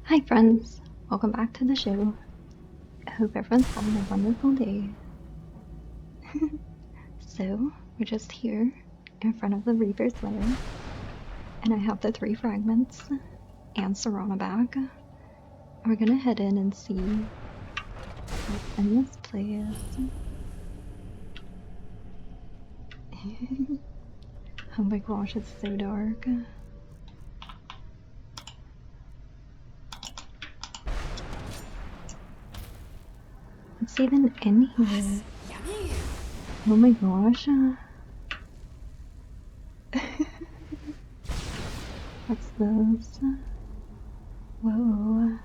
Hi friends, welcome back to the show. I hope everyone's having a wonderful day. So, we're just here in front of the Reaper's lair, and I have the 3 fragments and serana bag. We're gonna head in and see what's in this place. Oh my gosh, it's so dark. What's even in here? Oh my gosh. What's this? Whoa.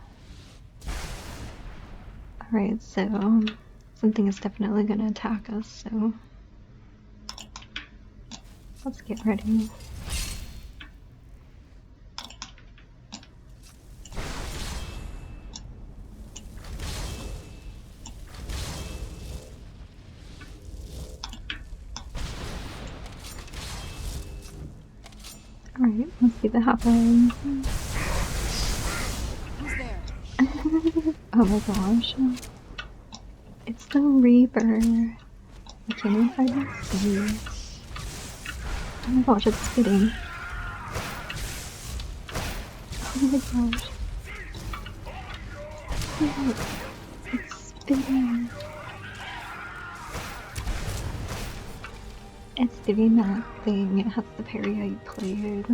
Alright, so something is definitely gonna attack us, so let's get ready. Alright, let's see what happens. Oh my gosh. It's the Reaper. I can't even hardly see. Oh my gosh, it's spitting. Oh my gosh. Yeah, it's spitting. It's doing that thing. It has the parry I played.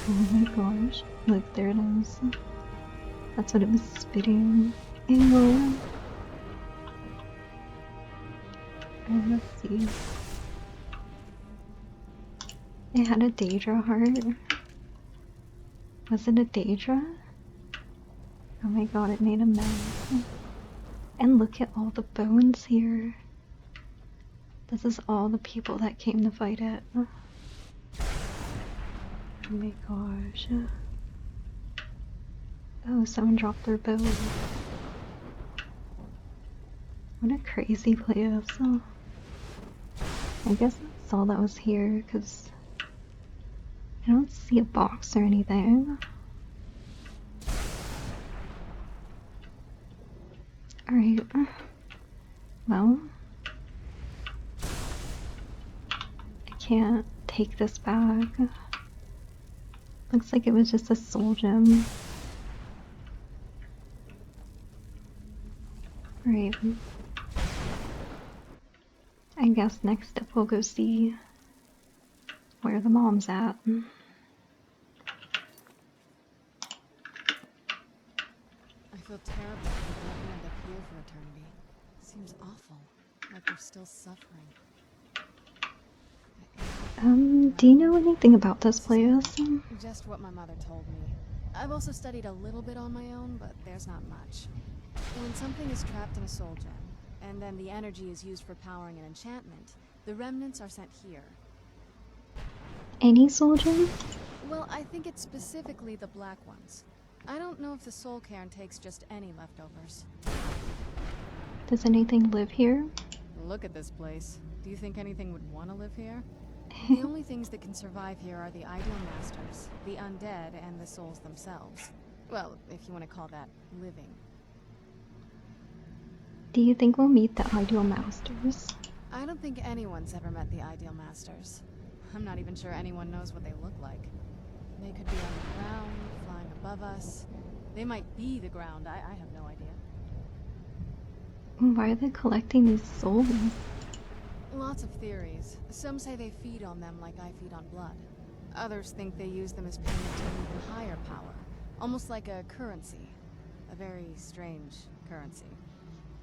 Oh my gosh. Look, there it is. That's what it was spitting. Ew. Let's see. It had a Daedra heart. Was it a Daedra? Oh my god, it made a mess. And look at all the bones here. This is all the people that came to fight it. Oh my gosh. Oh, someone dropped their bow. What a crazy place. Oh. I guess that's all that was here, because I don't see a box or anything. Alright. Well, I can't take this back. Looks like it was just a soul gem. Alright. I guess next up we'll go see where the mom's at. I feel terrible for letting end up here for eternity. Seems awful, like we're still suffering. Do you know anything about this place? Just what my mother told me. I've also studied a little bit on my own, but there's not much. When something is trapped in a soul gem, and then the energy is used for powering an enchantment, the remnants are sent here. Any soul gems? Well, I think it's specifically the black ones. I don't know if the soul cairn takes just any leftovers. Does anything live here? Look at this place. Do you think anything would want to live here? The only things that can survive here are the ideal masters, the undead, and the souls themselves. Well, if you want to call that living. Do you think we'll meet the ideal masters? I don't think anyone's ever met the ideal masters. I'm not even sure anyone knows what they look like. They could be on the ground, flying above us. They might be the ground, I have no idea. Why are they collecting these souls? Lots of theories. Some say they feed on them like I feed on blood. Others think they use them as payment to an even higher power. Almost like a currency. A very strange currency.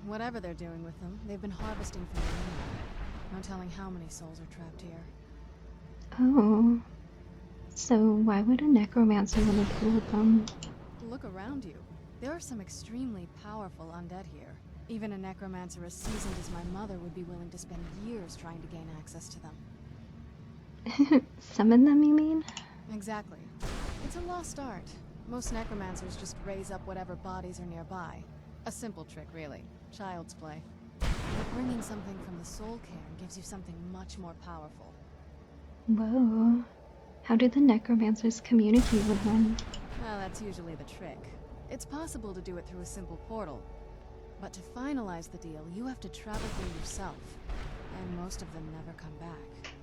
Whatever they're doing with them, they've been harvesting from the moon. No telling how many souls are trapped here. Oh. So why would a necromancer want to deal with them? Look around you. There are some extremely powerful undead here. Even a necromancer as seasoned as my mother would be willing to spend years trying to gain access to them. Summon them, you mean? Exactly. It's a lost art. Most necromancers just raise up whatever bodies are nearby. A simple trick, really. Child's play. But bringing something from the soul cairn gives you something much more powerful. Whoa. How do the necromancers communicate with them? That's usually the trick. It's possible to do it through a simple portal. But to finalize the deal, you have to travel through yourself. And most of them never come back.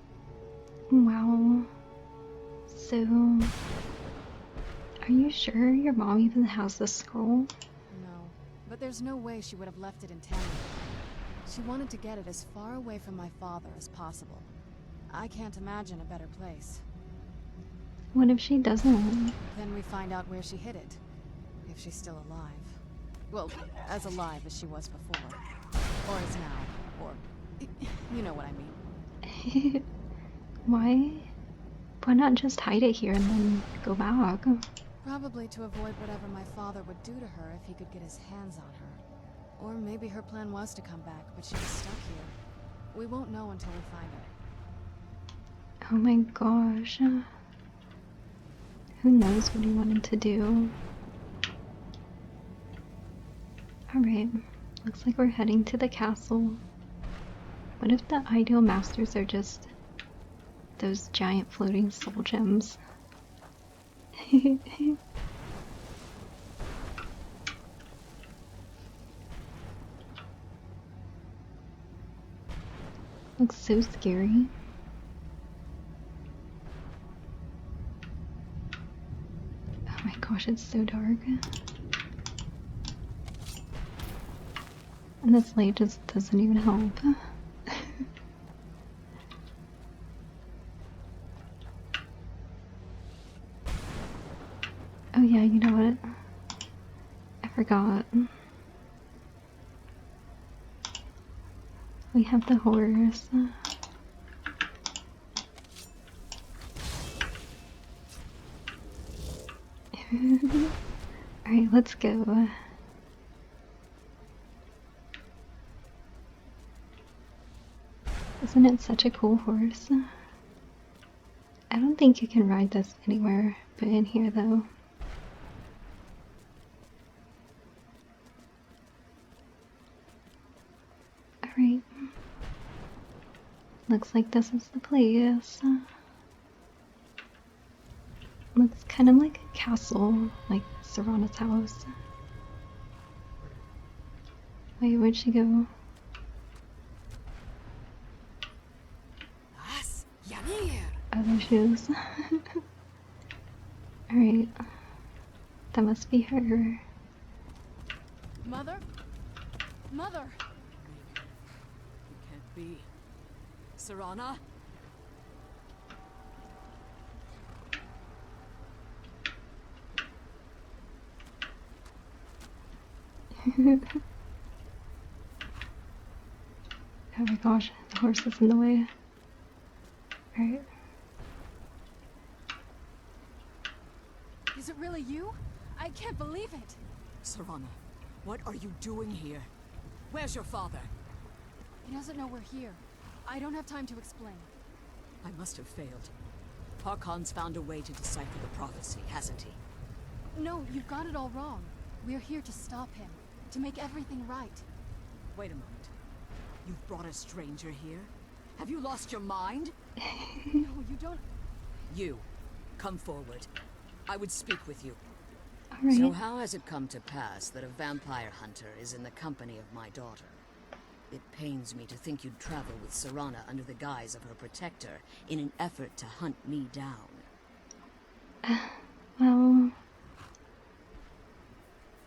Wow. So, are you sure your mom even has the scroll? No, but there's no way she would have left it in Tamriel. She wanted to get it as far away from my father as possible. I can't imagine a better place. What if she doesn't? Then we find out where she hid it. If she's still alive. Well, as alive as she was before. Or is now. Or... you know what I mean. Why? Why not just hide it here and then go back? Probably to avoid whatever my father would do to her if he could get his hands on her. Or maybe her plan was to come back, but she was stuck here. We won't know until we find her. Oh my gosh. Who knows what he wanted to do? Alright, looks like we're heading to the castle. What if the ideal masters are just those giant floating soul gems? Looks so scary. Oh my gosh, it's so dark. And this light just doesn't even help. Oh yeah, you know what? I forgot. We have the horse. Alright, let's go. Isn't it such a cool horse? I don't think you can ride this anywhere but in here though. Alright. Looks like this is the place. Looks kind of like a castle, like Serana's house. Wait, where'd she go? Oh, there she is. Alright. That must be her. Mother? Mother! It can't be. Serana? Oh my gosh, the horse is in the way. Alright. Is it really you? I can't believe it! Serana, what are you doing here? Where's your father? He doesn't know we're here. I don't have time to explain. I must have failed. Harkon's found a way to decipher the prophecy, hasn't he? No, you've got it all wrong. We're here to stop him. To make everything right. Wait a moment. You've brought a stranger here? Have you lost your mind? No, you don't... You, come forward. I would speak with you. Alright. So how has it come to pass that a vampire hunter is in the company of my daughter? It pains me to think you'd travel with Serana under the guise of her protector in an effort to hunt me down. Well,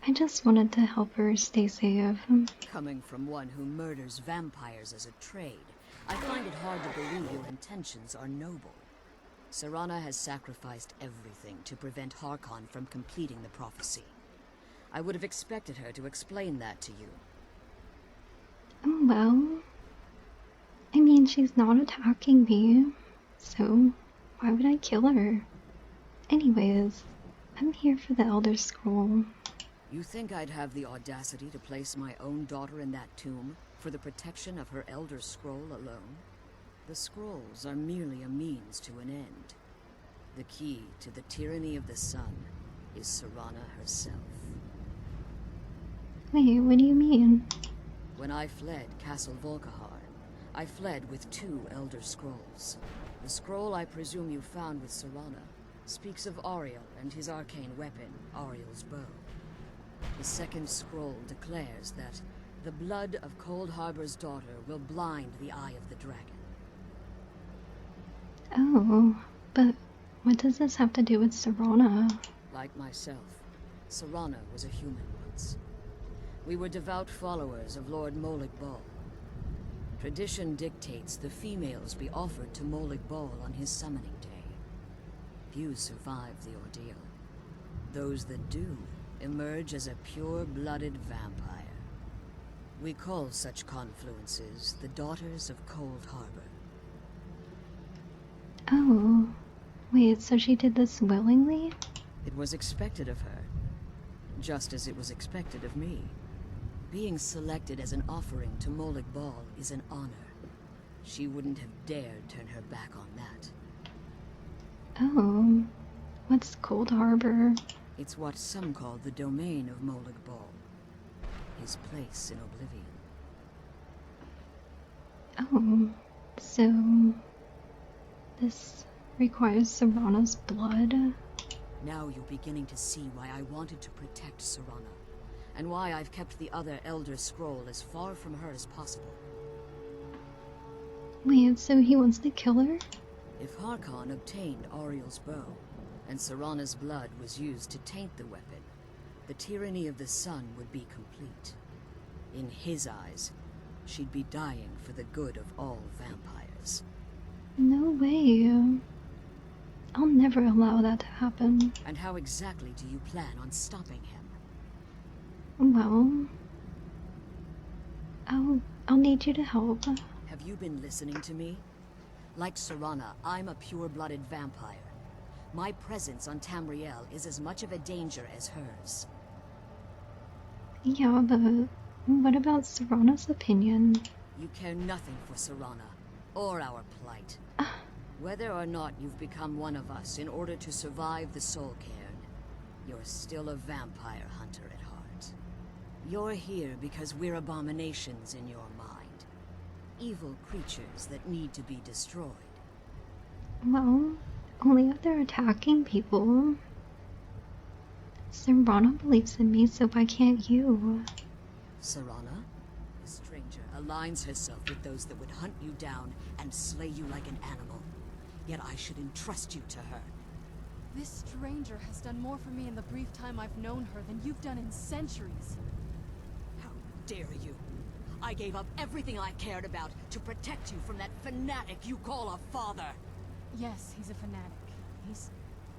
I just wanted to help her stay safe. Coming from one who murders vampires as a trade, I find it hard to believe your intentions are noble. Serana has sacrificed everything to prevent Harkon from completing the prophecy. I would have expected her to explain that to you. Oh well. I mean, she's not attacking me, so why would I kill her? Anyways, I'm here for the Elder Scroll. You think I'd have the audacity to place my own daughter in that tomb for the protection of her Elder Scroll alone? The scrolls are merely a means to an end. The key to the tyranny of the sun is Serana herself. Wait, what do you mean? When I fled Castle Volkihar, I fled with 2 Elder Scrolls. The scroll I presume you found with Serana speaks of Ariel and his arcane weapon, Ariel's bow. The second scroll declares that the blood of Cold Harbor's daughter will blind the eye of the dragon. Oh, but what does this have to do with Serana? Like myself, Serana was a human once. We were devout followers of Lord Molig Bal. Tradition dictates the females be offered to Molig Bal on his summoning day. Few survive the ordeal. Those that do emerge as a pure-blooded vampire. We call such confluences the Daughters of Cold Harbor. Oh, wait, so she did this willingly? It was expected of her, just as it was expected of me. Being selected as an offering to Molig Bal is an honor. She wouldn't have dared turn her back on that. Oh, what's Cold Harbor? It's what some call the domain of Molig Bal. His place in oblivion. Oh, so this requires Serana's blood? Now you're beginning to see why I wanted to protect Serana, and why I've kept the other Elder Scroll as far from her as possible. Wait, so he wants to kill her? If Harkon obtained Ariel's bow, and Serana's blood was used to taint the weapon, the tyranny of the sun would be complete. In his eyes, she'd be dying for the good of all vampires. No way. I'll never allow that to happen. And how exactly do you plan on stopping him? Well, I'll need you to help. Have you been listening to me? Like Serana, I'm a pure-blooded vampire. My presence on Tamriel is as much of a danger as hers. Yeah, but what about Serana's opinion? You care nothing for Serana, or our plight. Whether or not you've become one of us in order to survive the Soul Cairn, you're still a vampire hunter at heart. You're here because we're abominations in your mind. Evil creatures that need to be destroyed. Well, only if they're attacking people. Serana believes in me, so why can't you? Serana, the stranger, aligns herself with those that would hunt you down and slay you like an animal. Yet I should entrust you to her. This stranger has done more for me in the brief time I've known her than you've done in centuries. How dare you! I gave up everything I cared about to protect you from that fanatic you call a father! Yes, he's a fanatic. He's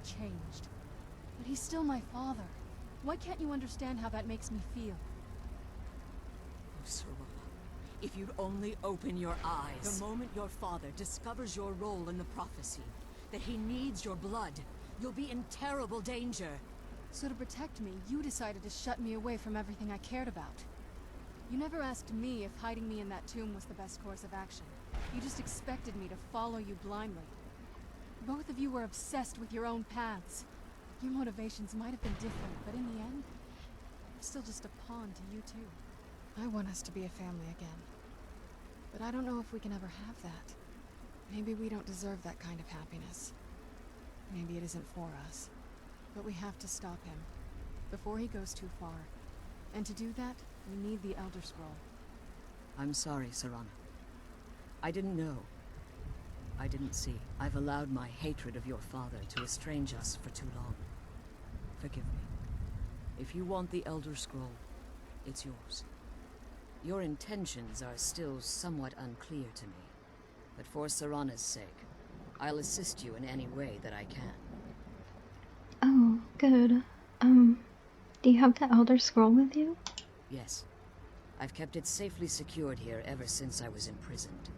changed. But he's still my father. Why can't you understand how that makes me feel? Oh, Serana, if you'd only open your eyes. The moment your father discovers your role in the prophecy, that he needs your blood, you'll be in terrible danger. So to protect me, you decided to shut me away from everything I cared about. You never asked me if hiding me in that tomb was the best course of action. You just expected me to follow you blindly. Both of you were obsessed with your own paths. Your motivations might have been different, but in the end, I'm still just a pawn to you too. I want us to be a family again. But I don't know if we can ever have that. Maybe we don't deserve that kind of happiness. Maybe it isn't for us. But we have to stop him, before he goes too far. And to do that, we need the Elder Scroll. I'm sorry, Serana. I didn't know. I didn't see. I've allowed my hatred of your father to estrange us for too long. Forgive me. If you want the Elder Scroll, it's yours. Your intentions are still somewhat unclear to me, but for Serana's sake, I'll assist you in any way that I can. Oh, good. Do you have the Elder Scroll with you? Yes. I've kept it safely secured here ever since I was imprisoned.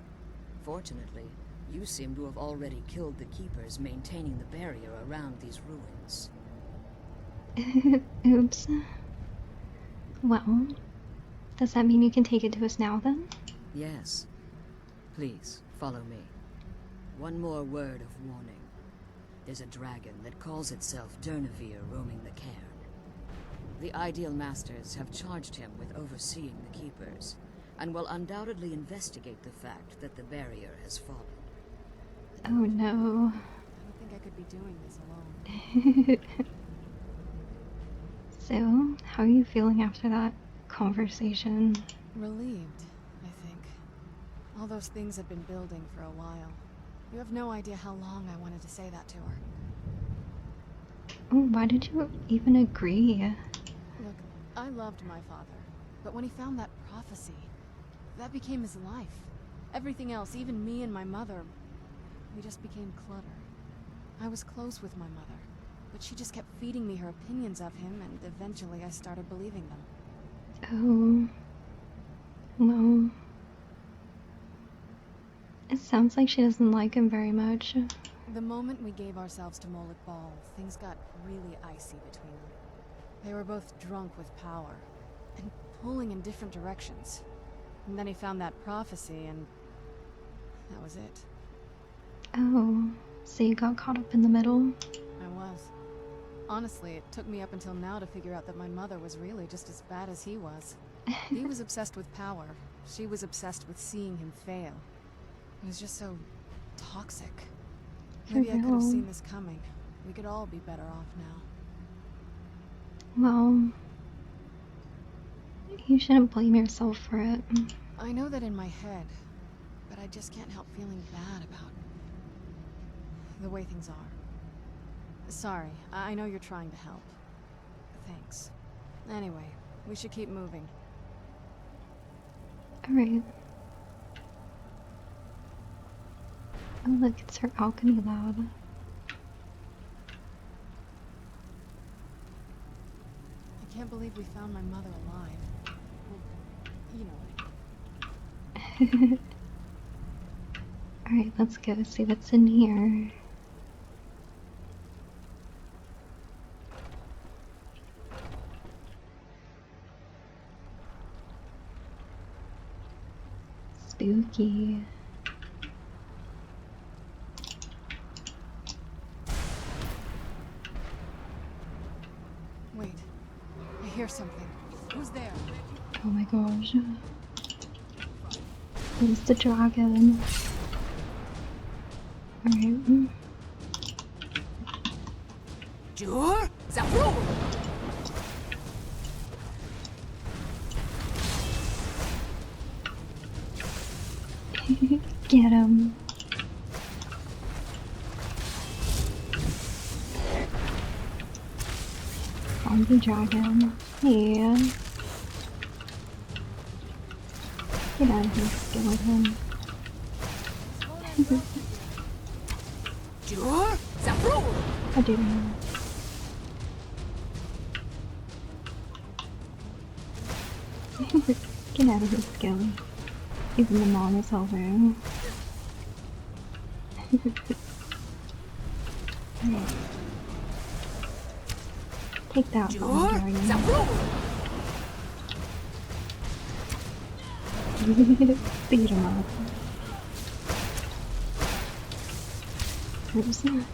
Fortunately, you seem to have already killed the keepers maintaining the barrier around these ruins. Oops. Well, does that mean you can take it to us now then? Yes. Please, follow me. One more word of warning. There's a dragon that calls itself Durnevere roaming the cairn. The Ideal Masters have charged him with overseeing the Keepers, and will undoubtedly investigate the fact that the barrier has fallen. Oh no. I don't think I could be doing this alone. So, how are you feeling after that conversation? Relieved, I think. All those things have been building for a while. You have no idea how long I wanted to say that to her. Oh, why did you even agree? Look, I loved my father, but when he found that prophecy, that became his life. Everything else, even me and my mother, we just became clutter. I was close with my mother, but she just kept feeding me her opinions of him, and eventually I started believing them. Oh, well, it sounds like she doesn't like him very much. The moment we gave ourselves to Moloch Ball, things got really icy between them. They were both drunk with power, and pulling in different directions. And then he found that prophecy, and that was it. Oh, so you got caught up in the middle? I was. Honestly, it took me up until now to figure out that my mother was really just as bad as he was. He was obsessed with power. She was obsessed with seeing him fail. It was just so toxic. Maybe I could have seen this coming. We could all be better off now. Well, you shouldn't blame yourself for it. I know that in my head, but I just can't help feeling bad about the way things are. Sorry, I know you're trying to help. Thanks. Anyway, we should keep moving. Alright. Oh look, it's her alchemy lab. I can't believe we found my mother alive. Well, you know. Alright, let's go see what's in here. Spooky. Wait, I hear something. Who's there? Oh my gosh. It's the dragon. Alright. Jur? Zabrur! Get him. Zombie dragon. Yeah. Get out of here, skeleton. Jur? Zabrur! I do. Get out of here, Skelly. Even the mom is over. Take that, Jur? dragon. Zabrur! Beat him up. Oops. Done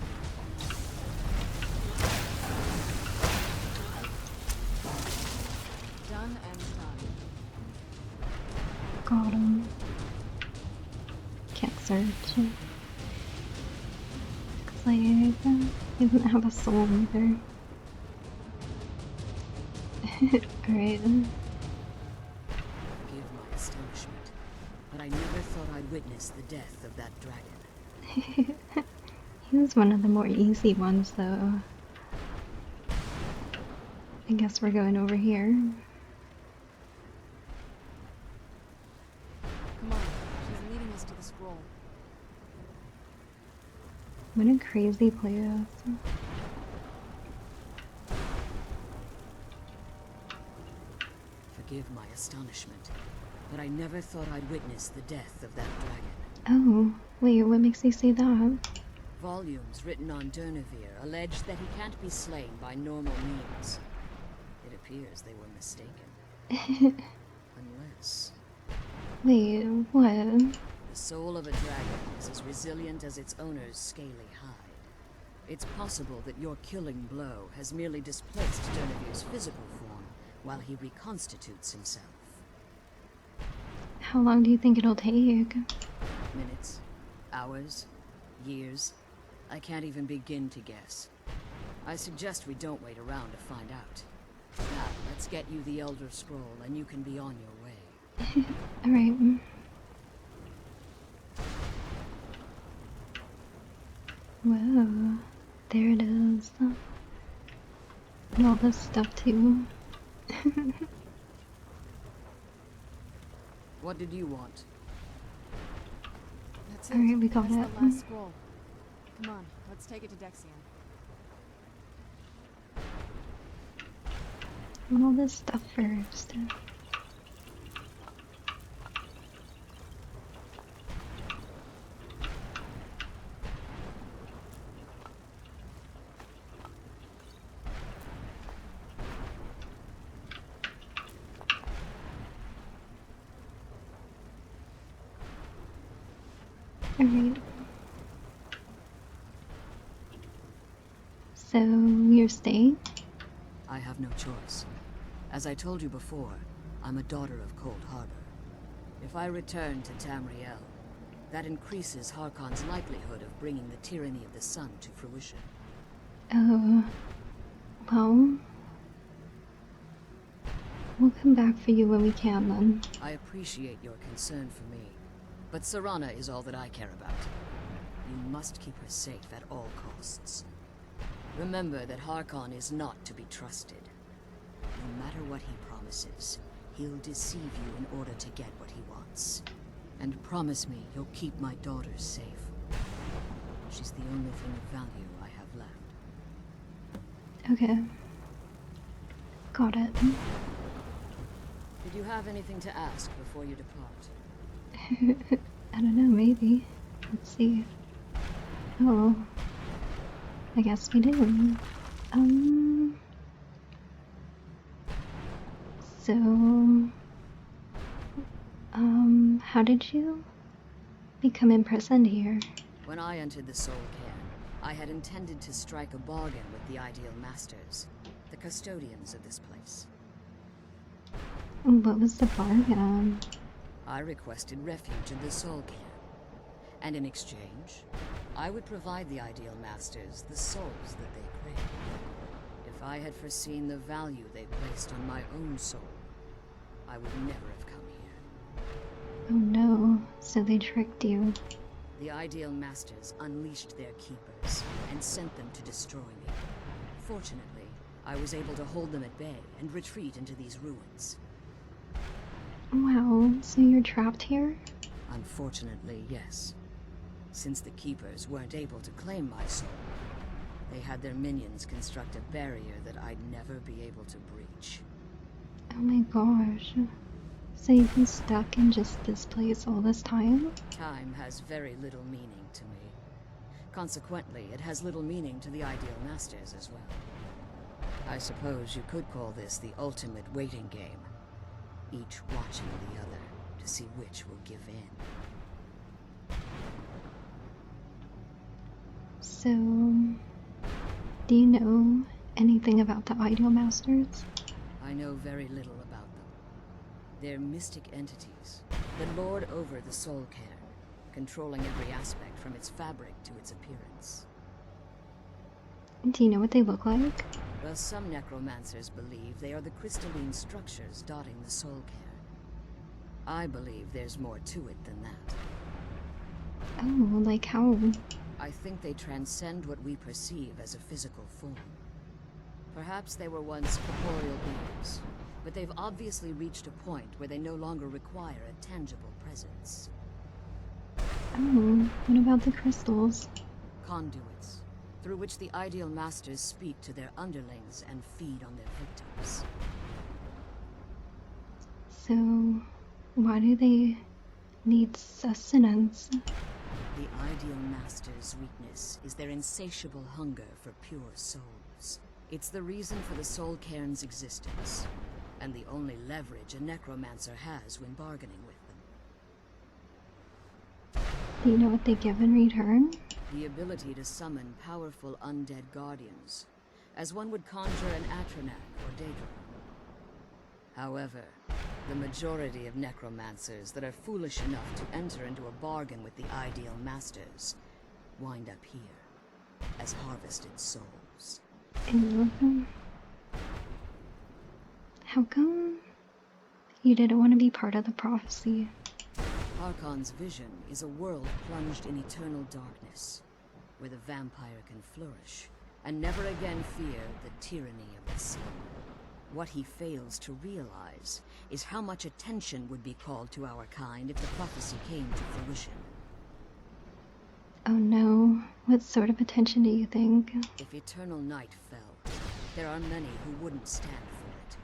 and done. Got him. Can't search. Looks like he doesn't have a soul either. Alright. Forgive my astonishment, but I never thought I'd witness the death of that dragon. He was one of the more easy ones, though. I guess we're going over here. Come on, she's leading us to the scroll. What a crazy place. Forgive my astonishment, but I never thought I'd witness the death of that dragon. Oh, wait, what makes you say that? Volumes written on Durnevere allege that he can't be slain by normal means. It appears they were mistaken. Unless Wait, what? the soul of a dragon is as resilient as its owner's scaly hide. It's possible that your killing blow has merely displaced Durnevere's physical form while he reconstitutes himself. How long do you think it'll take? Minutes, hours, years. I can't even begin to guess. I suggest we don't wait around to find out. Now, let's get you the Elder Scroll, and you can be on your way. Alright. Whoa. There it is. And all this stuff too. What did you want? That's it. Alright, we got That's it. the last scroll. Come on, let's take it to Dexion. I want all this stuff first. Alright. So, you're staying? I have no choice. As I told you before, I'm a daughter of Cold Harbor. If I return to Tamriel, that increases Harkon's likelihood of bringing the tyranny of the sun to fruition. Oh. Well. We'll come back for you when we can then. I appreciate your concern for me, but Serana is all that I care about. You must keep her safe at all costs. Remember that Harkon is not to be trusted. No matter what he promises, he'll deceive you in order to get what he wants. And promise me you'll keep my daughter safe. She's the only thing of value I have left. Okay. Got it. Did you have anything to ask before you depart? I don't know, maybe. Let's see. Oh. I guess we do. So... how did you become imprisoned here? When I entered the Soul Cairn, I had intended to strike a bargain with the Ideal Masters, the custodians of this place. What was the bargain? I requested refuge in the Soul Cairn, and in exchange, I would provide the Ideal Masters the souls that they craved. If I had foreseen the value they placed on my own soul, I would never have come here. Oh no, so they tricked you. The Ideal Masters unleashed their keepers and sent them to destroy me. Fortunately, I was able to hold them at bay and retreat into these ruins. Wow, so you're trapped here? Unfortunately, yes. Since the Keepers weren't able to claim my soul, they had their minions construct a barrier that I'd never be able to breach. Oh my gosh. So you've been stuck in just this place all this time? Time has very little meaning to me. Consequently, it has little meaning to the Ideal Masters as well. I suppose you could call this the ultimate waiting game, each watching the other to see which will give in. So, do you know anything about the Ideal Masters? I know very little about them. They're mystic entities that lord over the Soul Cairn, controlling every aspect from its fabric to its appearance. Do you know what they look like? Well, some necromancers believe they are the crystalline structures dotting the Soul Cairn. I believe there's more to it than that. Oh, like how? I think they transcend what we perceive as a physical form. Perhaps they were once corporeal beings, but they've obviously reached a point where they no longer require a tangible presence. Oh, what about the crystals? Conduits, through which the Ideal Masters speak to their underlings and feed on their victims. So, why do they need sustenance? The Ideal Masters' weakness is their insatiable hunger for pure souls. It's the reason for the Soul Cairn's existence, and the only leverage a necromancer has when bargaining with them. Do you know what they give in return? The ability to summon powerful undead guardians, as one would conjure an Atronak or Daedra. However, the majority of necromancers that are foolish enough to enter into a bargain with the Ideal Masters wind up here. as harvested souls. Ew. How come you didn't want to be part of the prophecy? Harkon's vision is a world plunged in eternal darkness, where the vampire can flourish, and never again fear the tyranny of the sea. What he fails to realize is how much attention would be called to our kind if the prophecy came to fruition. Oh no, what sort of attention do you think? If eternal night fell, there are many who wouldn't stand for it.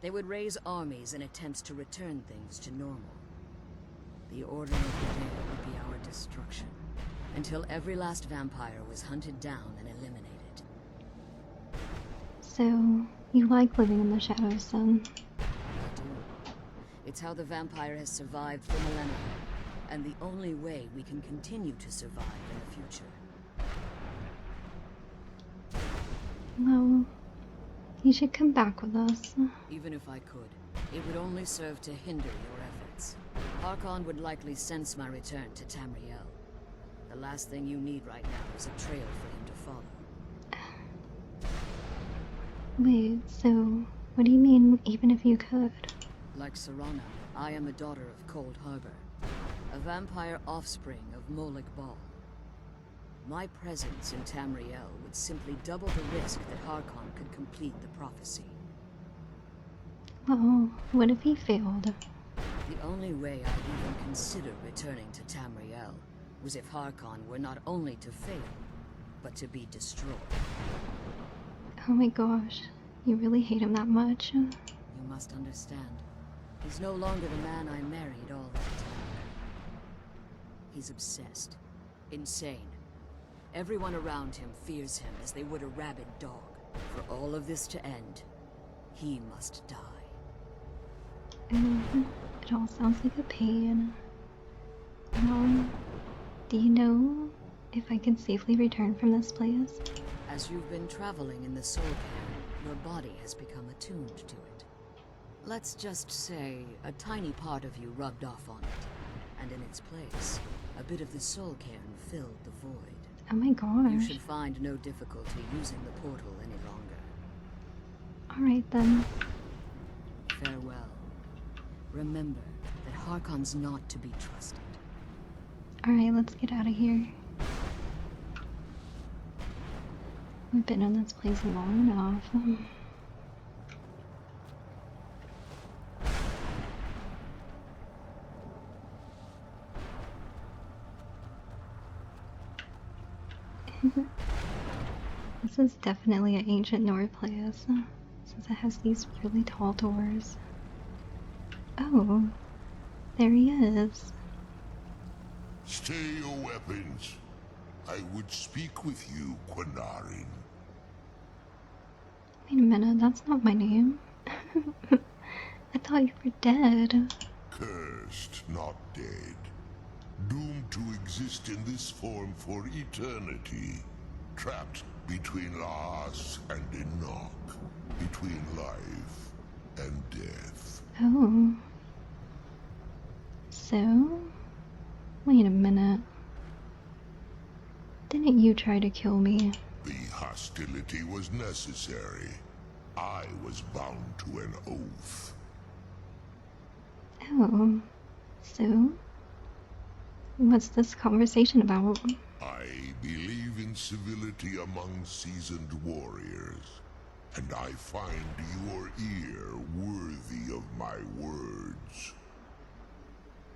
They would raise armies in attempts to return things to normal. The order of the day would be our destruction, until every last vampire was hunted down and eliminated. So, you like living in the shadows then? I do. It's how the vampire has survived for millennia, and the only way we can continue to survive in the future. Well, you should come back with us. Even if I could, it would only serve to hinder your efforts. Harkon would likely sense my return to Tamriel. The last thing you need right now is a trail for him to follow. Wait, so what do you mean, even if you could? Like Serana, I am a daughter of Cold Harbor, a vampire offspring of Molik Bal. My presence in Tamriel would simply double the risk that Harkon could complete the prophecy. Well, what if he failed? The only way I'd even consider returning to Tamriel was if Harkon were not only to fail, but to be destroyed. Oh my gosh, you really hate him that much? You must understand, he's no longer the man I married all that time. He's obsessed, insane. Everyone around him fears him as they would a rabid dog. For all of this to end, he must die. It all sounds like a pain. Well, do you know if I can safely return from this place? As you've been traveling in the soul cairn, your body has become attuned to it. Let's just say a tiny part of you rubbed off on it, and in its place, a bit of the soul cairn filled the void. Oh my gosh. You should find no difficulty using the portal any longer. Alright then. Farewell. Remember that Harkon's not to be trusted. Alright, let's get out of here. We've been in this place long enough. This is definitely an ancient Nord place, since it has these really tall doors. Oh, there he is. Stay your weapons. I would speak with you, Quinarin. Wait a minute, that's not my name. I thought you were dead. Cursed, not dead. Doomed to exist in this form for eternity. Trapped between Laas and Enoch. Between life and death. Oh. So? Wait a minute. Didn't you try to kill me? The hostility was necessary. I was bound to an oath. Oh. So? What's this conversation about? I believe in civility among seasoned warriors, and I find your ear worthy of my words.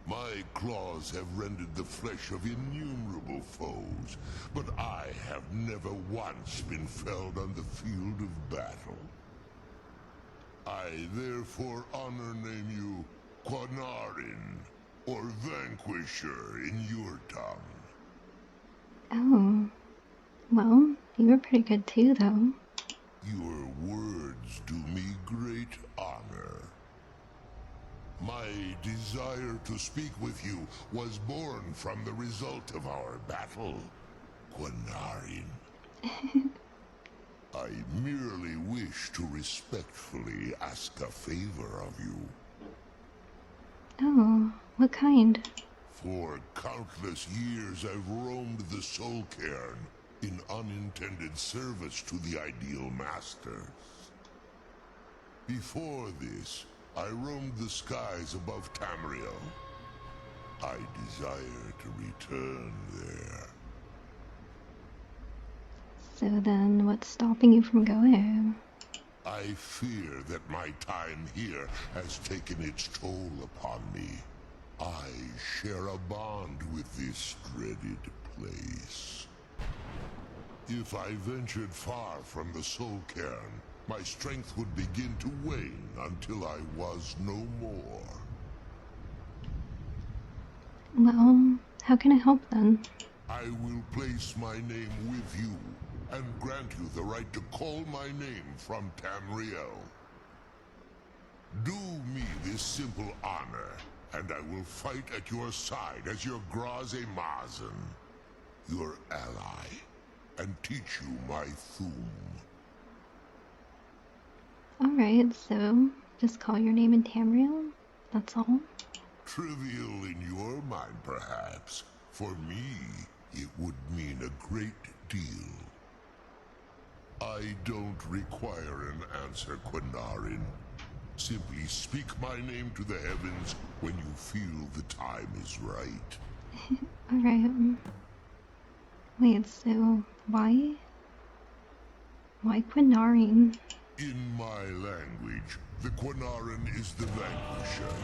My claws have rended the flesh of innumerable foes, but I have never once been felled on the field of battle. I therefore honor name you Quinarin, or Vanquisher in your tongue. Oh. Well, you were pretty good too, though. Your words do me great honor. My desire to speak with you was born from the result of our battle, Quinarin. I merely wish to respectfully ask a favor of you. Oh, what kind? For countless years I've roamed the soul cairn, in unintended service to the ideal masters. Before this, I roamed the skies above Tamriel. I desire to return there. So then, what's stopping you from going? I fear that my time here has taken its toll upon me. I share a bond with this dreaded place. If I ventured far from the soul cairn, my strength would begin to wane until I was no more. Well, how can I help then? I will place my name with you and grant you the right to call my name from Tamriel. Do me this simple honor, and I will fight at your side as your Graze Mazen, your ally, and teach you my Thum. Alright, so just call your name in Tamriel? That's all? Trivial in your mind, perhaps. For me, it would mean a great deal. I don't require an answer, Quinarin. Simply speak my name to the heavens when you feel the time is right. Alright. Wait, so why? Why Quinarin? In my language, the Quinarin is the vanquisher,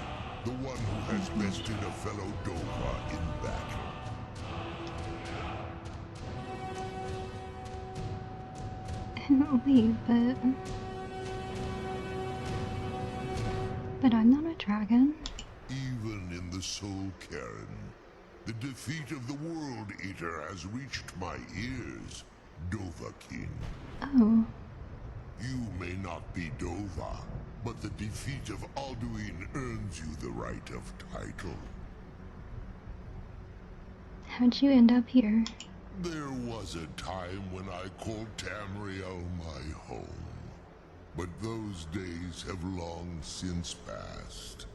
the one who has bested a fellow Dova in battle. Wait, but I'm not a dragon. Even in the Soul Cairn, the defeat of the World Eater has reached my ears, Dovahkiin. Oh, You may not be Dova, but the defeat of Alduin earns you the right of title. how'd you end up here? There was a time when I called Tamriel my home, but those days have long since passed.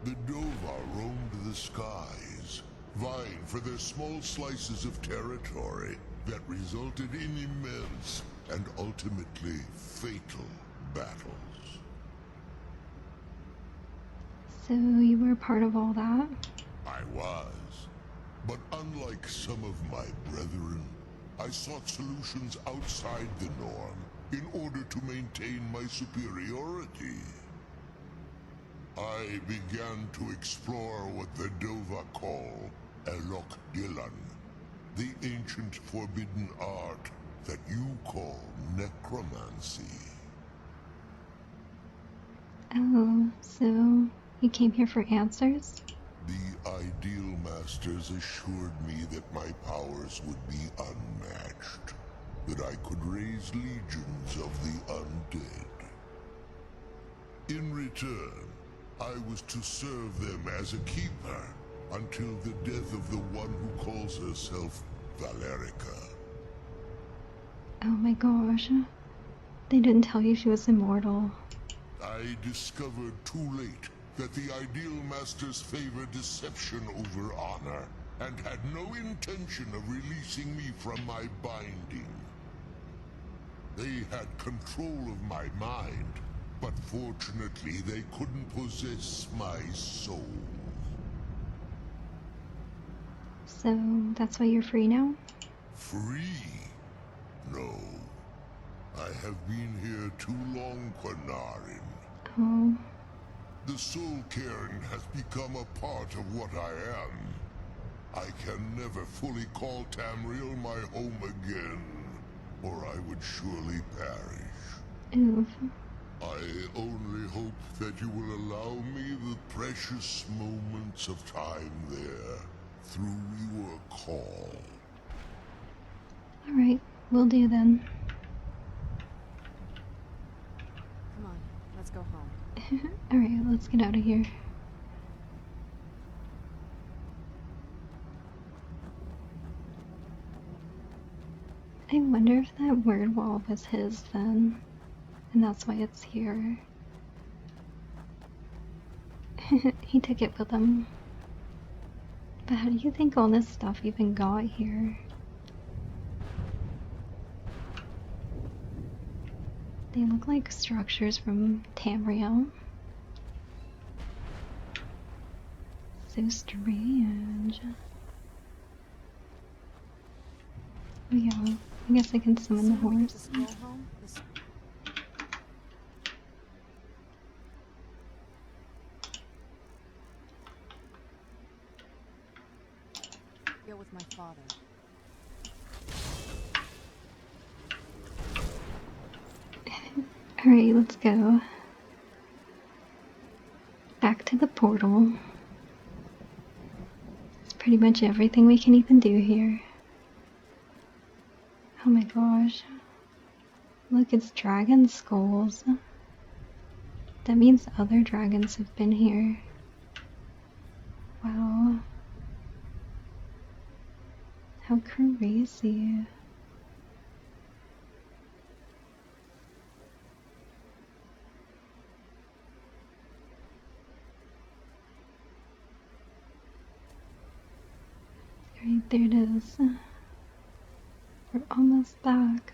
The Dova roamed the skies, vying for their small slices of territory that resulted in immense and ultimately fatal battles. So you were part of all that? I was. But unlike some of my brethren, I sought solutions outside the norm in order to maintain my superiority. I began to explore what the Dova call Elok Dylan, the ancient forbidden art that you call necromancy. Oh, so you came here for answers? The Ideal Masters assured me that my powers would be unmatched, that I could raise legions of the undead. In return, I was to serve them as a keeper until the death of the one who calls herself Valerica. Oh my gosh. They didn't tell you she was immortal. I discovered too late that the Ideal Masters favor deception over honor, and had no intention of releasing me from my binding. They had control of my mind, but fortunately they couldn't possess my soul. So that's why you're free now? Free? No. I have been here too long, Quinarin. Oh, The Soul Cairn has become a part of what I am. I can never fully call Tamriel my home again, or I would surely perish. oof. I only hope that you will allow me the precious moments of time there, through your call. Alright, will do then. Come on, let's go home. Alright, let's get out of here. I wonder if that word wall was his then, and that's why it's here. He took it with him. But how do you think all this stuff even got here? They look like structures from Tamriel. So strange. Oh yeah, I guess I can summon the Sooner we get the horse. scroll home, get with my father. Alright, let's go. Back to the portal. It's pretty much everything we can even do here. Oh my gosh. Look, it's dragon skulls. That means other dragons have been here. Wow. How crazy. Alright, there it is. We're almost back.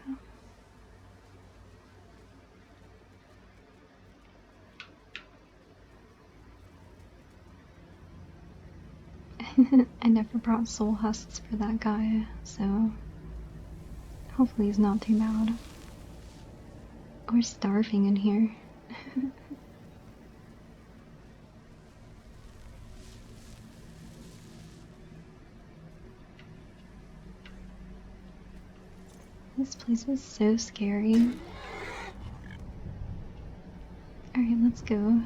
I never brought soul husks for that guy, so hopefully he's not too bad. We're starving in here. This place is so scary. Alright, let's go.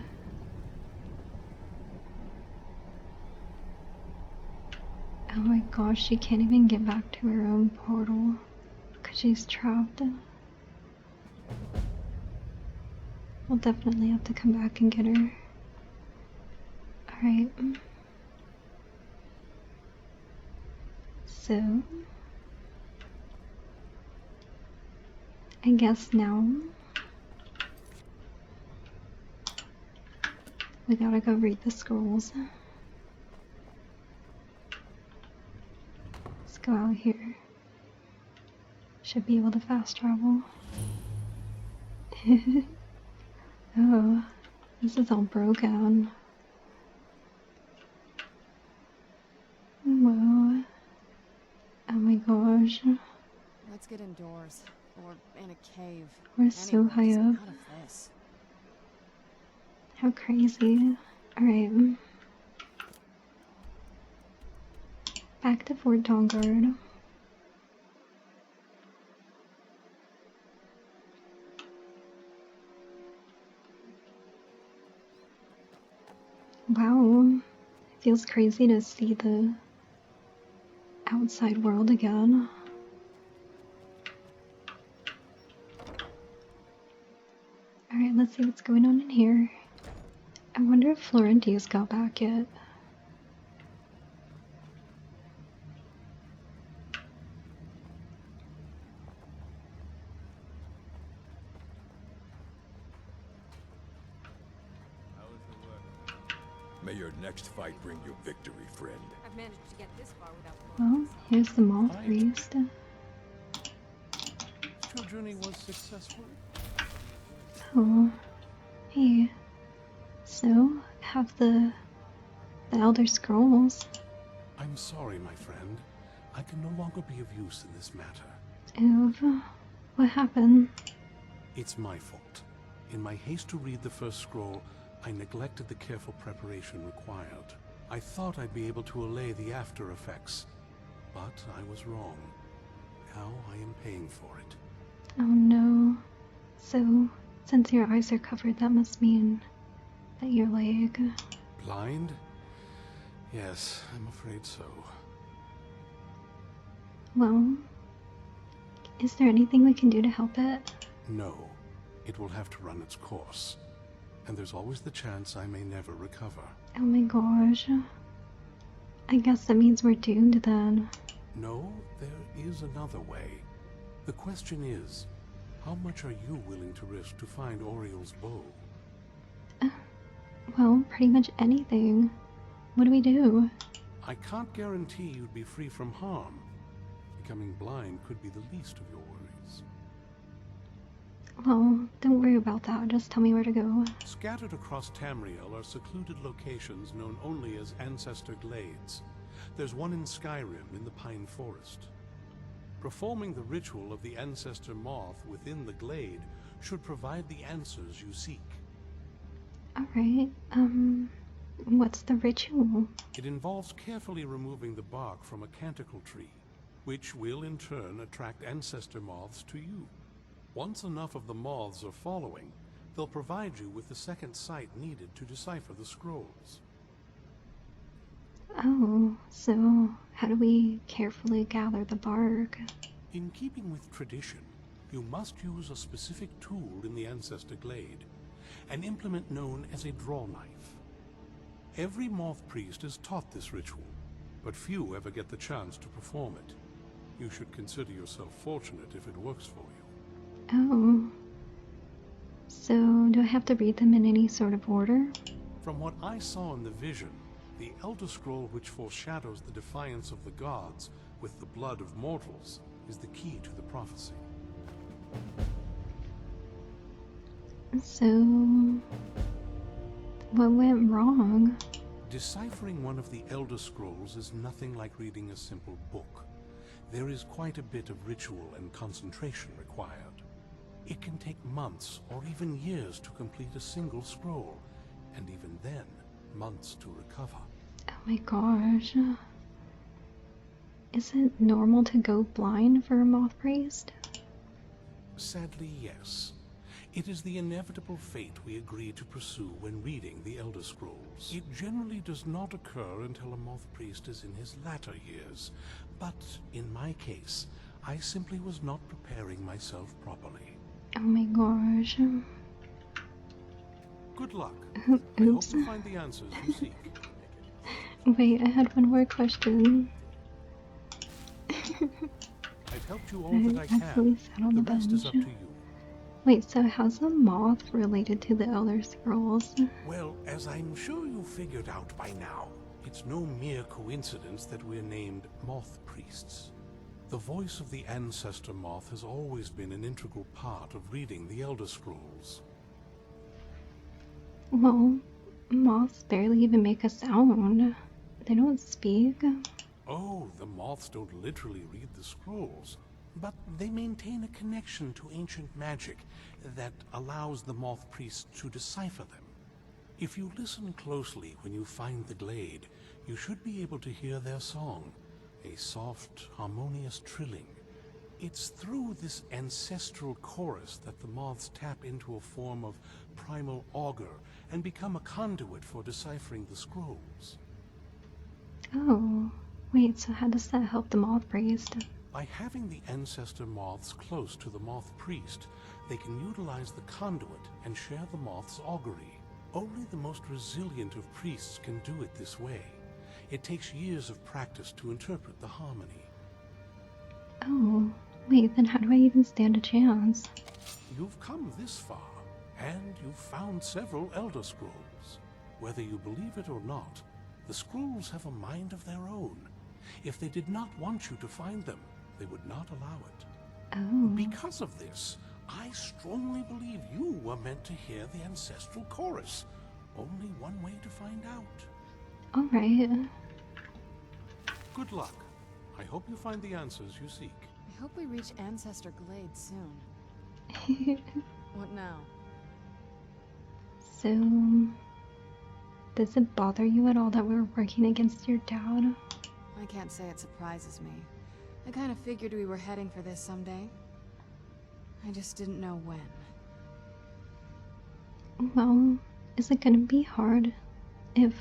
Oh my gosh, she can't even get back to her own portal because she's trapped. We'll definitely have to come back and get her. Alright. So, I guess now we gotta go read the scrolls. Let's go out here. Should be able to fast travel. Oh, this is all broken. Whoa. Oh my gosh. Let's get indoors, or in a cave. We're so Anywhere, high just up. out of this. How crazy. Alright. Back to Fort Dawnguard. Wow. It feels crazy to see the outside world again. Alright, let's see what's going on in here. I wonder if Florentius got back yet. May your next fight bring you victory, friend. I've managed to get this far without Well, here's the moth priest. Your journey was successful. Oh, hey. So, have the Elder Scrolls. I'm sorry, my friend. I can no longer be of use in this matter. What happened? It's my fault. In my haste to read the first scroll, I neglected the careful preparation required. I thought I'd be able to allay the after effects, but I was wrong. Now I am paying for it. Oh no. So, since your eyes are covered, that must mean that you're like... Blind? Yes, I'm afraid so. Well, is there anything we can do to help it? No, it will have to run its course. And there's always the chance I may never recover. Oh my gosh. I guess that means we're doomed then. No, there is another way. The question is, how much are you willing to risk to find Oriel's bow? Well, pretty much anything. What do we do? I can't guarantee you'd be free from harm. Becoming blind could be the least of your worries. Well, don't worry about that. Just tell me where to go. Scattered across Tamriel are secluded locations known only as Ancestor Glades. There's one in Skyrim in the Pine Forest. Performing the ritual of the Ancestor Moth within the glade should provide the answers you seek. Alright, what's the ritual? It involves carefully removing the bark from a canticle tree, which will in turn attract Ancestor Moths to you. Once enough of the moths are following, they'll provide you with the second sight needed to decipher the scrolls. Oh, so how do we carefully gather the bark? In keeping with tradition, you must use a specific tool in the Ancestor Glade, an implement known as a draw knife. Every moth priest is taught this ritual, but few ever get the chance to perform it. You should consider yourself fortunate if it works for you. Oh. So, do I have to read them in any sort of order? From what I saw in the vision, the Elder Scroll which foreshadows the defiance of the gods with the blood of mortals is the key to the prophecy. So, what went wrong? Deciphering one of the Elder Scrolls is nothing like reading a simple book. There is quite a bit of ritual and concentration required. It can take months or even years to complete a single scroll, and even then, months to recover. Oh my gosh. Is it normal to go blind for a moth priest? Sadly, yes. It is the inevitable fate we agree to pursue when reading the Elder Scrolls. It generally does not occur until a moth priest is in his latter years, but in my case, I simply was not preparing myself properly. Oh my gosh. Good luck. Oops. I hope you find the answers you seek. Wait, I had one more question. I've helped you all that I actually can. sat on The the rest is up bench. to you. Wait, so how's a moth related to the Elder Scrolls? Well, as I'm sure you figured out by now, it's no mere coincidence that we're named Moth Priests. The voice of the Ancestor Moth has always been an integral part of reading the Elder Scrolls. Well, moths barely even make a sound. They don't speak. Oh, the moths don't literally read the scrolls, but they maintain a connection to ancient magic that allows the moth priests to decipher them. If you listen closely when you find the glade, you should be able to hear their song, a soft, harmonious trilling. It's through this ancestral chorus that the moths tap into a form of primal augur and become a conduit for deciphering the scrolls. Oh, wait, so how does that help the moth priest? By having the ancestor moths close to the moth priest, they can utilize the conduit and share the moth's augury. Only the most resilient of priests can do it this way. It takes years of practice to interpret the harmony. Oh, wait, then how do I even stand a chance? You've come this far, and you've found several Elder Scrolls. Whether you believe it or not, the scrolls have a mind of their own. If they did not want you to find them, they would not allow it. Oh. Because of this, I strongly believe you were meant to hear the ancestral chorus. Only one way to find out. Alright. Good luck. I hope you find the answers you seek. I hope we reach Ancestor Glade soon. What now? So, does it bother you at all that we're working against your dad? I can't say it surprises me. I kind of figured we were heading for this someday. I just didn't know when. Well, is it gonna be hard if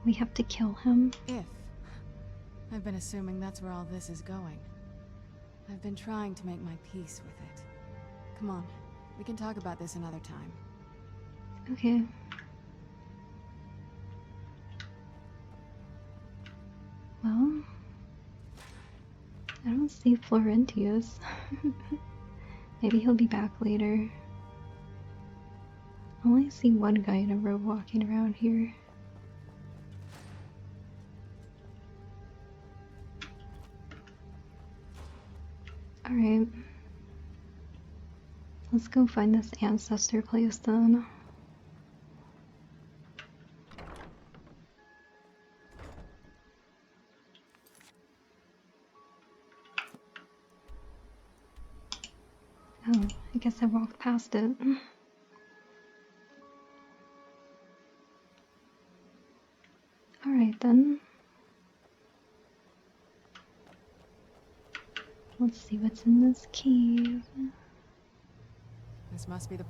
we have to kill him? If. I've been assuming that's where all this is going. I've been trying to make my peace with it. Come on, we can talk about this another time. Okay. Well, I don't see Florentius. Maybe he'll be back later. I only see one guy in a robe walking around here. Alright. Let's go find this ancestor place then. Oh, I guess I walked past it. Alright then. Let's see what's in this cave. This must be the...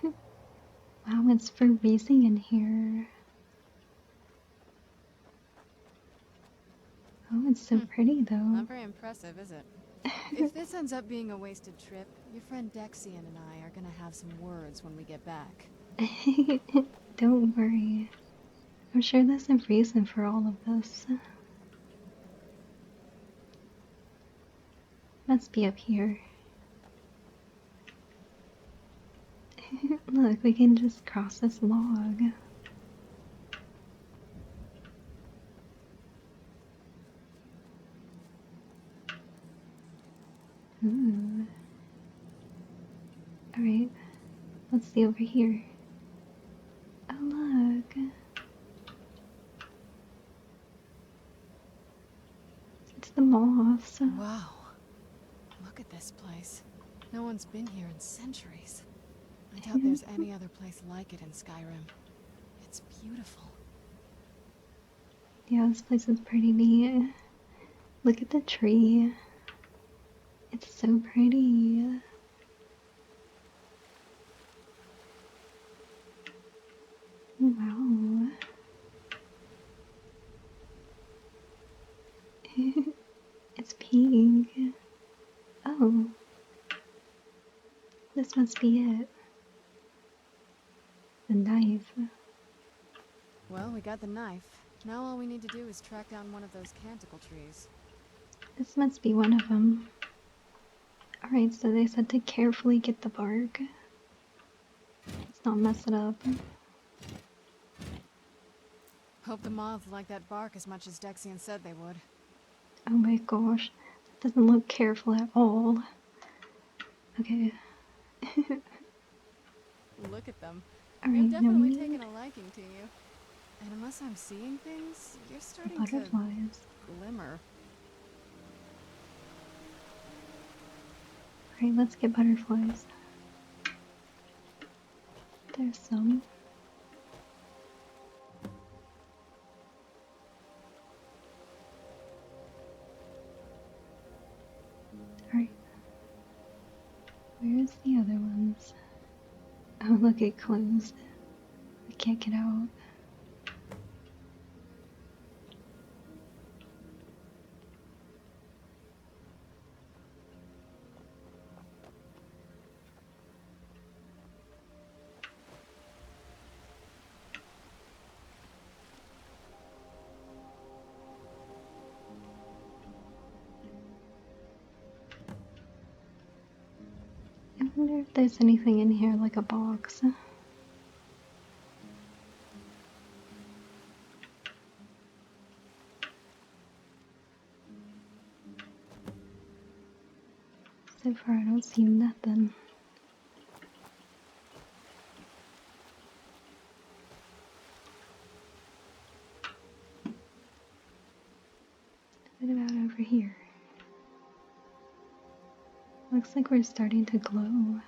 Wow, it's freezing in here. Oh, it's so pretty though. Not very impressive, is it? If this ends up being a wasted trip, your friend Dexian and I are gonna have some words when we get back. Don't worry. I'm sure there's a reason for all of this. Must be up here. Look, we can just cross this log. Ooh. Alright, let's see over here. Oh, look. It's the moths. Wow. Look at this place. No one's been here in centuries. I doubt there's any other place like it in Skyrim. It's beautiful. Yeah, this place is pretty neat. Look at the tree. It's so pretty. Wow. It's pink. Oh. This must be it. The knife. Well, we got the knife. Now all we need to do is track down one of those canticle trees. This must be one of them. Alright, so they said to carefully get the bark. Let's not mess it up. Hope the moths like that bark as much as Dexian said they would. Oh my gosh. That doesn't look careful at all. Okay. Look at them. Alright, They've now we definitely need taken a liking to you. And unless I'm seeing things, you're starting to butterflies. glimmer. Alright, let's get butterflies. There's some. Alright. Where's the other ones? Oh, look, it closed. We can't get out. I wonder if there's anything in here like a box. So far I don't see nothing. What about over here? Looks like we're starting to glow.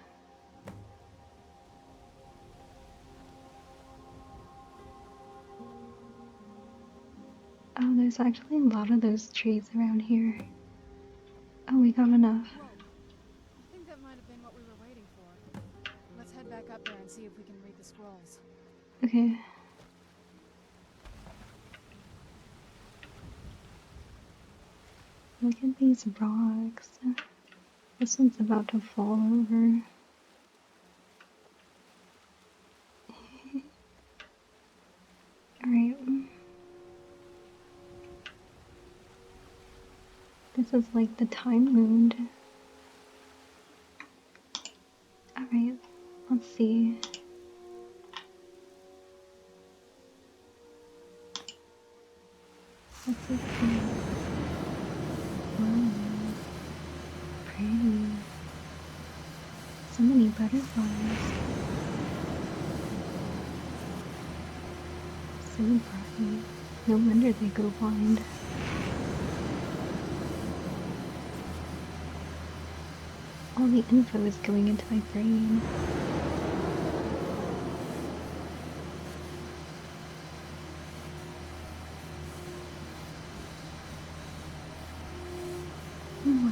Oh, there's actually a lot of those trees around here. Oh, we got enough. Whoa. I think that might have been what we were waiting for. Let's head back up there and see if we can read the scrolls. Okay. Look at these rocks. This one's about to fall over. Alright. This is like the time wound. Alright, let's see. What's this here? Wow. Pretty. So many butterflies. So bright. No wonder they go blind. All the info is going into my brain. Wow.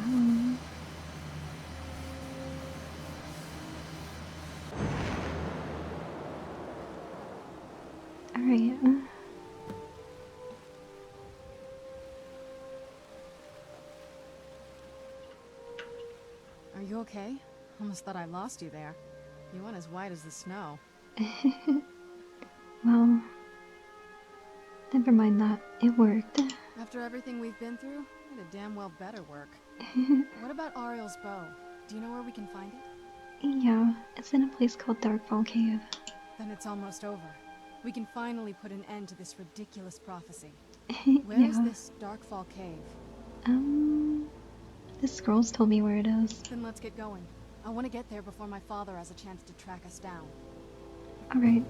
Alright. Are you okay? Almost thought I lost you there. You went as white as the snow. Well, never mind that. It worked. After everything we've been through, it damn well better work. What about Ariel's bow? Do you know where we can find it? Yeah, it's in a place called Darkfall Cave. Then it's almost over. We can finally put an end to this ridiculous prophecy. Yeah. Where is this Darkfall Cave? The scrolls told me where it is. Then let's get going. I want to get there before my father has a chance to track us down. Alright.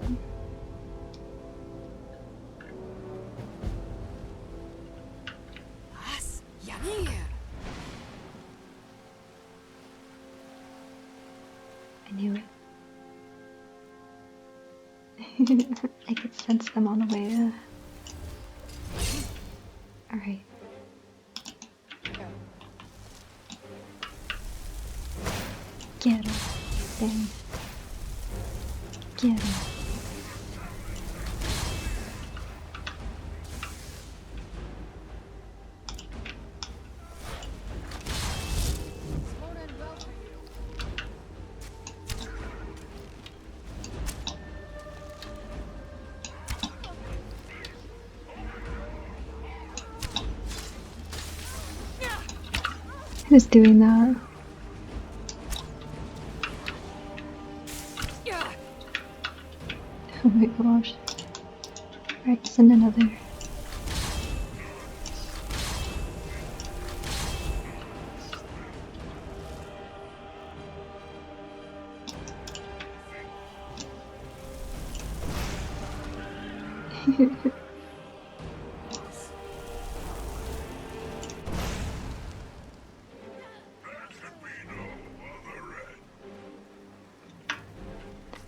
As Yamir! I knew it. I could sense them on the way. Alright. Get him. Dang. Get him. Who's doing that? Oh my gosh. Alright, send another.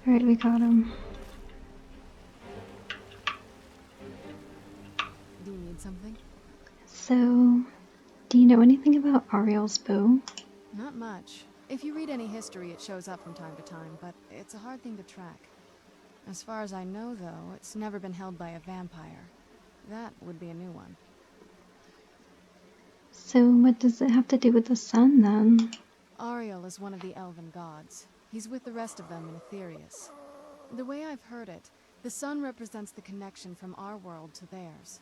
Alright, we got him. Do you need something? So, do you know anything about Ariel's bow? Not much. If you read any history, it shows up from time to time, but it's a hard thing to track. As far as I know, though, it's never been held by a vampire. That would be a new one. So, what does it have to do with the sun then? Ariel is one of the elven gods. He's with the rest of them in Aetherius. The way I've heard it, the sun represents the connection from our world to theirs.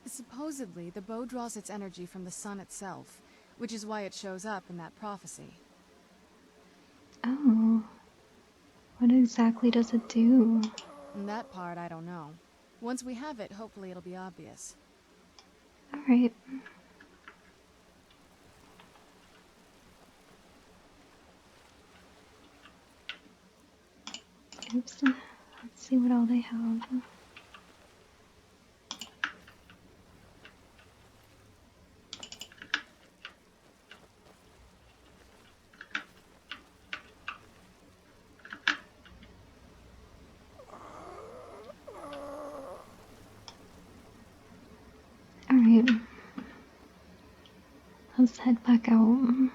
Supposedly, the bow draws its energy from the sun itself, which is why it shows up in that prophecy. Oh. What exactly does it do? And that part, I don't know. Once we have it, hopefully it'll be obvious. Alright. Oops. Let's see what all they have. Alright. Let's head back out.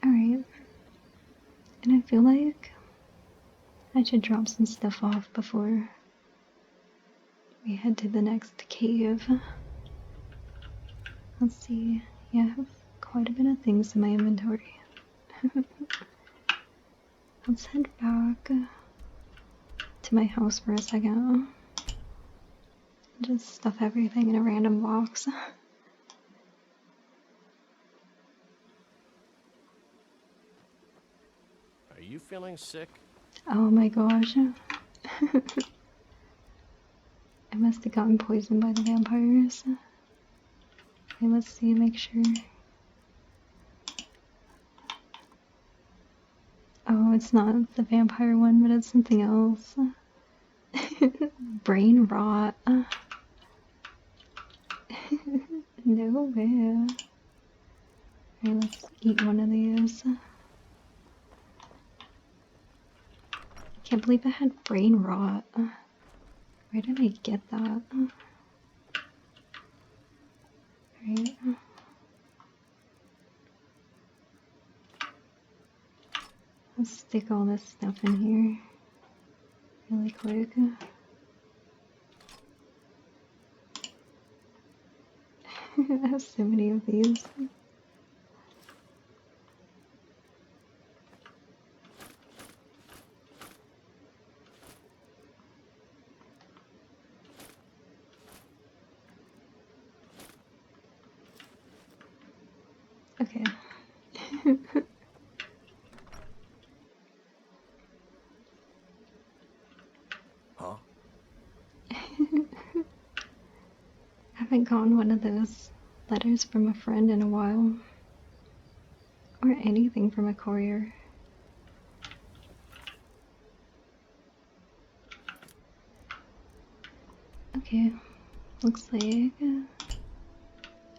Alright. And I feel like I should drop some stuff off before we head to the next cave. Let's see. Yeah, I have quite a bit of things in my inventory. Let's head back to my house for a second. Just stuff everything in a random box. you feeling sick? Oh my gosh. I must have gotten poisoned by the vampires. Okay, let's see, make sure. Oh, it's not the vampire one, but it's something else. Brain rot. No way. Alright, let's eat one of these. Can't believe I had brain rot. Where did I get that? Alright. Let's stick all this stuff in here really quick. I have so many of these. Okay. Huh? Haven't gotten one of those letters from a friend in a while. Or anything from a courier. Okay, looks like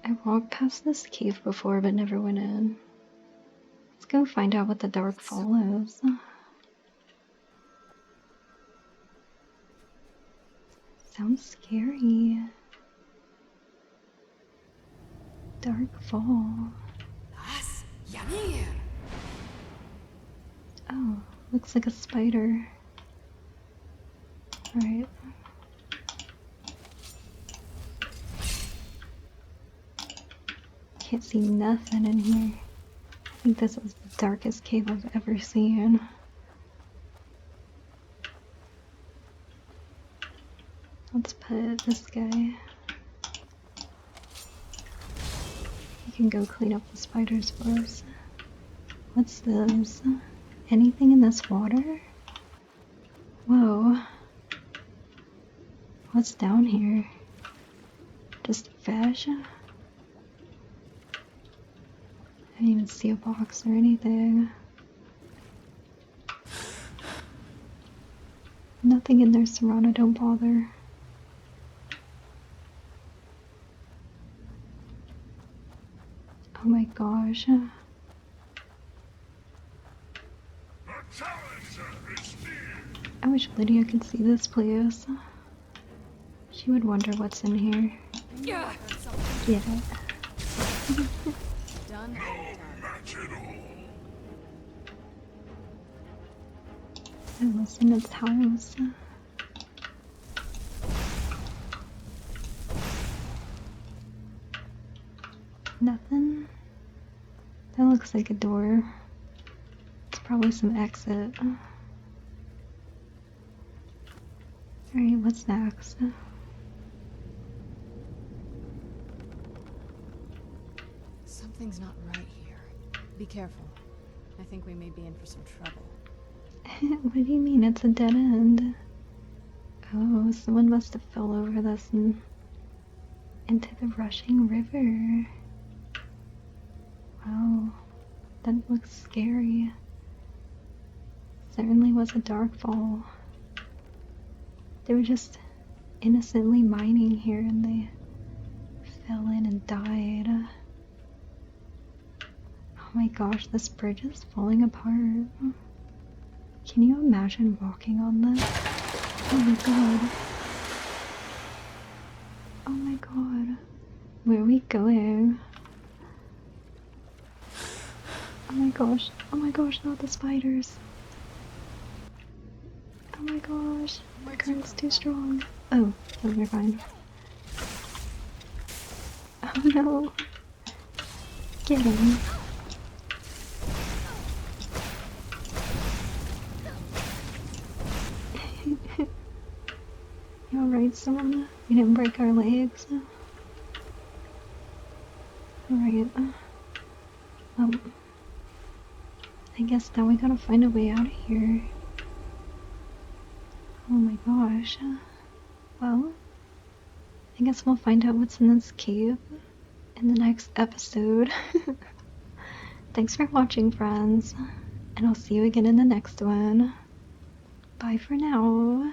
I walked past this cave before but never went in. Let's go find out what the Dark Fall is. Sounds scary. Dark Fall. Oh, looks like a spider. Alright. Can't see nothing in here. I think this is the darkest cave I've ever seen. Let's put this guy. You can go clean up the spiders for us. What's this? Anything in this water? Whoa. What's down here? Just fish? I didn't even see a box or anything. Nothing in there, Serana, don't bother. Oh my gosh. I wish Lydia could see this place. She would wonder what's in here. Yeah. Get it. Done. And what's in its house? Nothing? That looks like a door. It's probably some exit. Alright, what's next? Something's not right here. Be careful. I think we may be in for some trouble. What do you mean it's a dead end? Oh, someone must have fell over this and into the rushing river. Wow, that looks scary. Certainly was a dark fall. They were just innocently mining here and they fell in and died. Oh my gosh, this bridge is falling apart. Can you imagine walking on this? Oh my god. Oh my god. Where are we going? Oh my gosh, not the spiders. Oh my gosh, the current's too strong. Oh, we're fine. Oh no. Get him. You alright, Serana? We didn't break our legs? Alright. I guess now we gotta find a way out of here. Oh my gosh. Well, I guess we'll find out what's in this cave in the next episode. Thanks for watching, friends, and I'll see you again in the next one. Bye for now.